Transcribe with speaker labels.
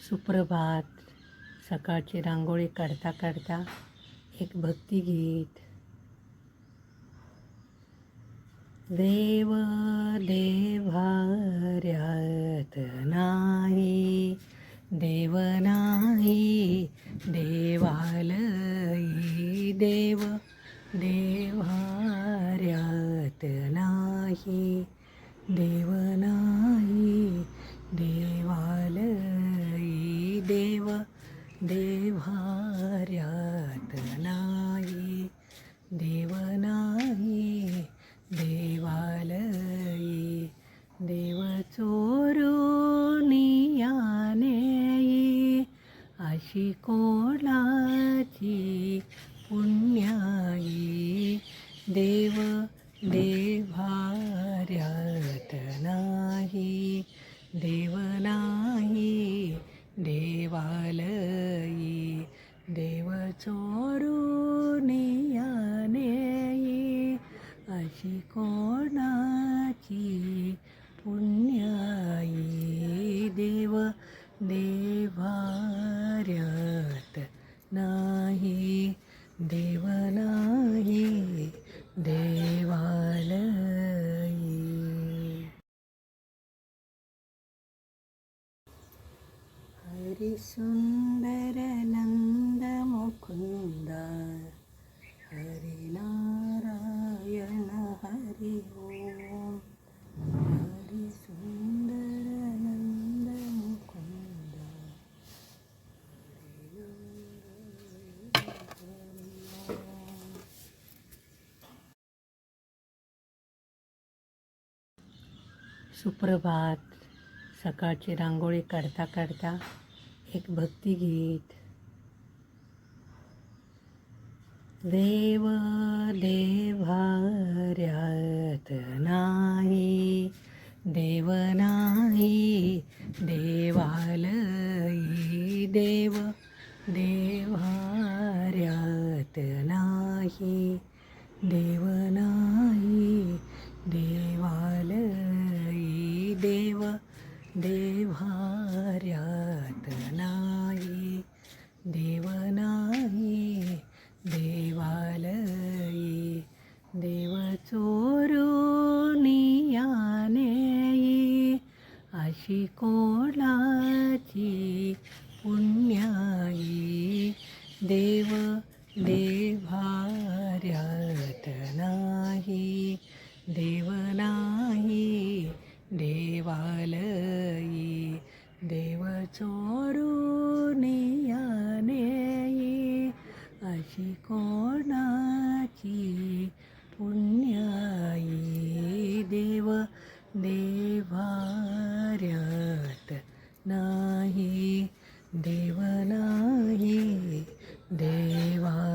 Speaker 1: सुप्रभात. सकाळची रांगोळी काढता काढता एक भक्तिगीत. देव देव्हाऱ्यात नाही, देव नाही देवालयी, देव देव्हाऱ्यात नाही, देव नाही देवालयी, देव देव्हाऱ्यात नाही, देव नाही देवालयी, देव चोरुनिया नेई, अशी कोणाची पुण्याई, देव देव्हाऱ्यात नाही, देव नाही देवालयी, देव चोरुनिया नेई, अशी कोणाची पुण्याई, देव देव्हाऱ्यात नाही, देव नाही देवालयी. हरी सुंदर नंद मुकुंदा, हरी नारायण हरी ओम, हरी सुंदर नंद मुकुंदा, हरी नारायण हरी ओम. सुप्रभात. सकाळची रांगोळी काढता काढता एक भक्तिगीत. देव देव्हाऱ्यात नाही, देव नाही देवालयी, देव देव्हाऱ्यात नाही, देव नाही देवालयी, देव देव्हाऱ्यात नाही, देव नाही देवालयी, देव चोरुनिया नेई, अशी कोणाची पुण्याई, देव देव्हाऱ्यात नाही, देव नाही देवालयी, देव चोरुनिया नेई, अशी कोणाची पुण्याई, देव देव्हाऱ्यात नाही, देव नाही देवा